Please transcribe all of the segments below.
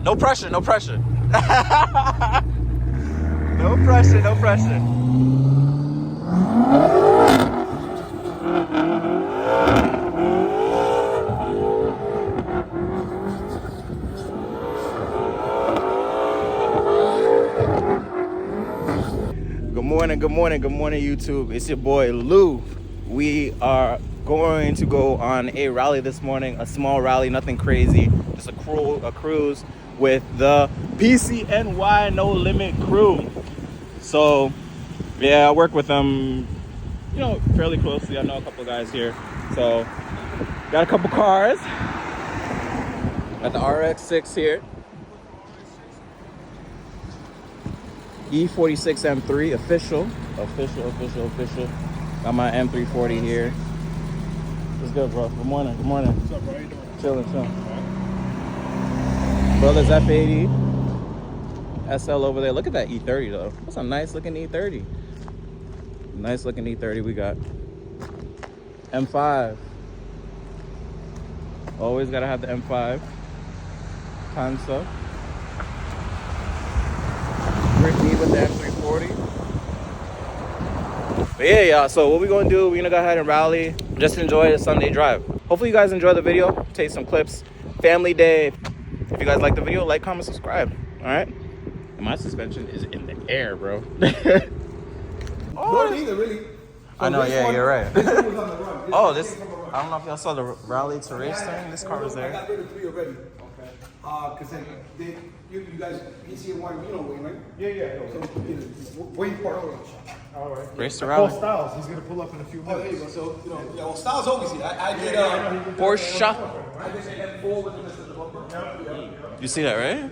No pressure, no pressure. No pressure, no pressure. Good morning, YouTube. It's your boy Lou. We are going to go on a rally this morning, a small rally, nothing crazy, just a cruise with the PCNY No Limit crew. So, yeah, I work with them, fairly closely. I know a couple guys here. So, got a couple cars. Got the RX-6 here. E46 M3 official. Got my M340 here. What's good, bro? Good morning. What's up, bro? How you doing? Chilling. Brothers F80 SL over there. Look at that E30 though. That's a nice looking E30. Nice looking E30 we got. M5. Always gotta have the M5. Concept. Ricky with the M340. But yeah, y'all, so what we're gonna do, we're gonna go ahead and rally, just enjoy the Sunday drive. Hopefully you guys enjoy the video, take some clips. Family day. If you guys like the video, like, comment, subscribe. Alright? And my suspension is in the air, bro. Oh, neither, really. So I know, yeah, you're right. This one was on the run. Oh, this, I don't know if y'all saw the rally to race thing. This car was I there. got rid of 3 already. Okay. Because then you guys, PCNY, Wayne, right? Yeah. So, Wayne Park. All right. Race to rally. Paul Styles, he's going to pull up in a few minutes. Oh, there you go. So, well, Styles always here. I did, Porsche. I did M4 with Mr. Developer. You see that, right?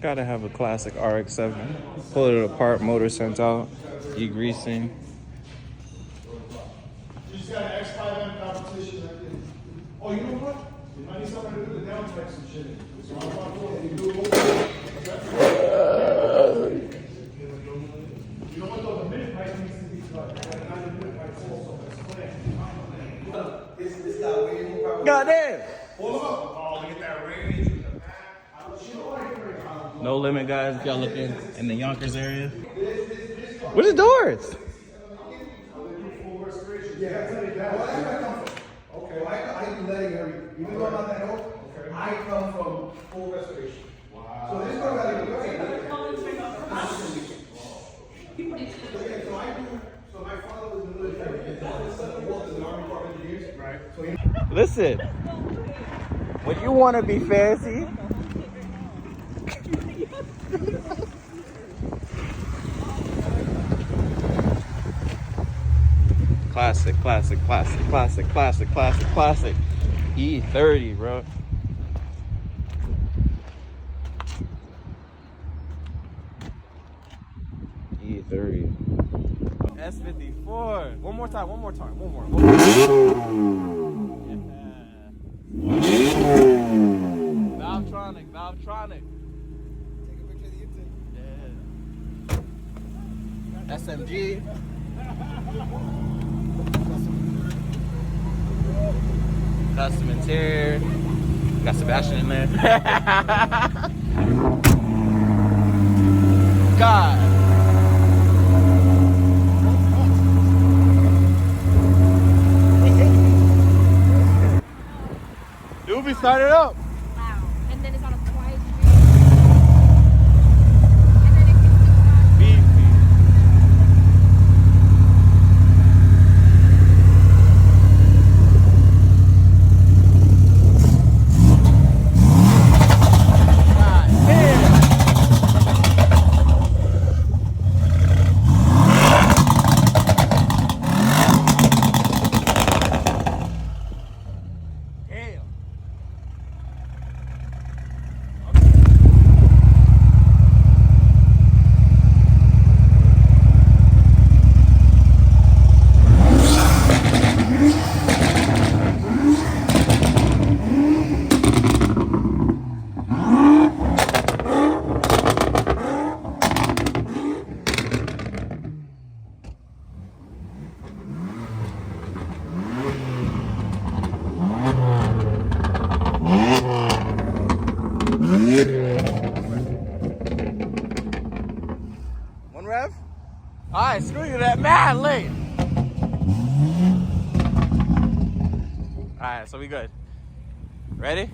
Gotta have a classic RX-7. Pull it apart, motor sent out, degreasing. You just got an X5M competition. Oh, you know what? I need somebody to do the downpipe some shit. So I'm about to do it. You know what though? The mid pipe needs to be cut. And not the mid pipe also. That's planned. Goddamn! Pull him up. Oh, look at that range. No limit, guys. If y'all looking in the Yonkers area. Where's the doors? Okay, I do letting her, even though I'm not that old, I come from full restoration. Wow. So this car got to be so my father was in the military. His was an Army Corps of Engineers. Right. So Listen, when you want to be fancy, classic. E30, bro. E30. S54. One more time. Yeah. Valvetronic. take a picture of the intake. Yeah. SMG. Custom interior. Got Sebastian in there. God. You'll be started up. Wow. And then it's on a quiet street. And then it kicks Beefy. so we good. Ready?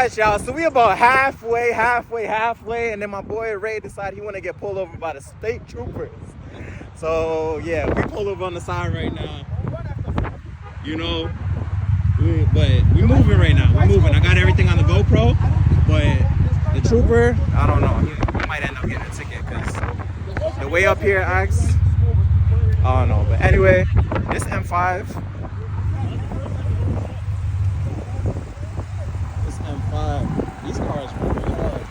right, y'all. So we about halfway, and then my boy Ray decided he want to get pulled over by the state troopers. So yeah, we pull over on the side right now. You know, but we moving right now. We moving. I got everything on the GoPro, but the trooper, I don't know. He might end up getting a ticket because the way up here acts. I don't know. But anyway, this M5. This M5. These cars are really hard.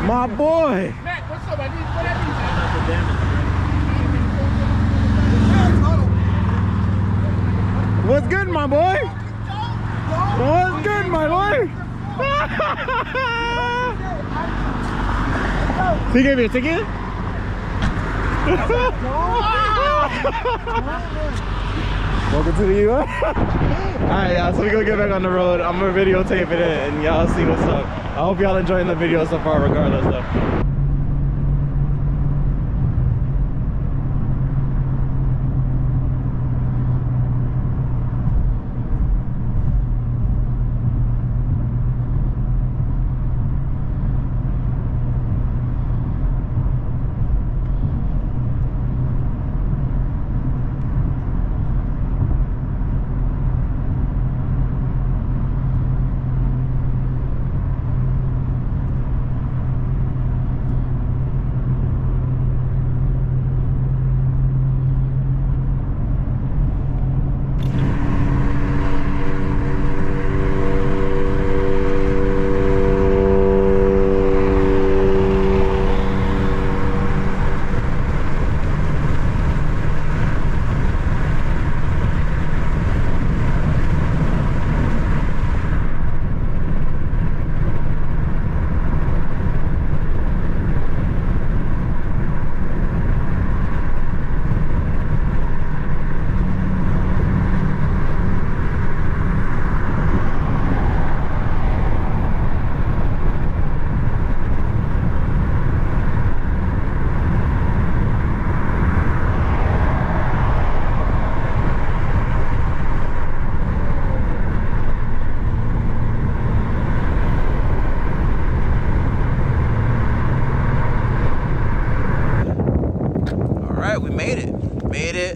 My boy. What's good, my boy? What's good, my boy? He gave me a ticket? Welcome to the US. Alright, y'all, so we gonna get back on the road. I'm gonna videotape it and y'all see what's up. I hope y'all enjoying the video so far regardless though.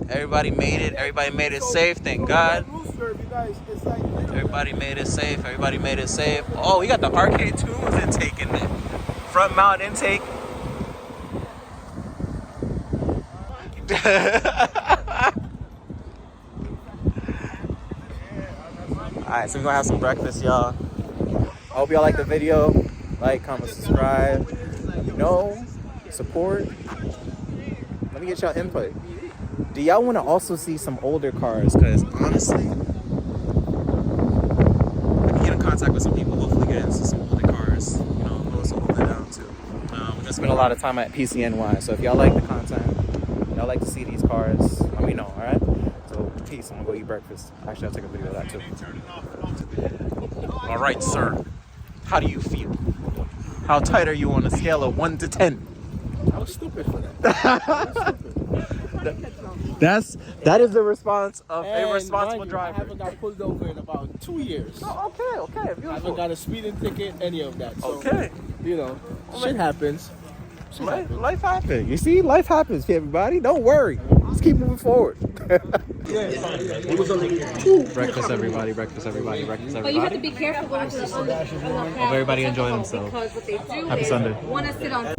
Everybody made it. Everybody made it safe. Thank God. Everybody made it safe. Everybody made it safe. Oh, we got the arcade tunes intake in there. Front mount intake. Alright, so we're gonna have some breakfast, y'all. I hope y'all like the video. Like, comment, subscribe. You know, support. Let me get y'all input. Do y'all want to also see some older cars? Because honestly, let me get in contact with some people. Hopefully get into some older cars. You know, those will hold it down too. We're going to spend a lot of time at PCNY. So if y'all like the content, y'all like to see these cars, let me know, alright? So peace. I'm going to go eat breakfast. Actually, I'll take a video of that too. Alright, sir. How do you feel? How tight are you on a scale of 1 to 10? I was stupid for that. That is the response of a responsible driver. I haven't got pulled over in about 2 years. Oh, okay, beautiful. I haven't got a speeding ticket, any of that. So, okay. You know, shit happens. Life happens. You see, life happens to everybody. Don't worry. Let's keep moving forward. Breakfast, everybody. Breakfast, everybody. Breakfast, everybody. But you have to be careful going to the Hope everybody enjoy themselves. Because what they do Happy is Sunday. want to sit on.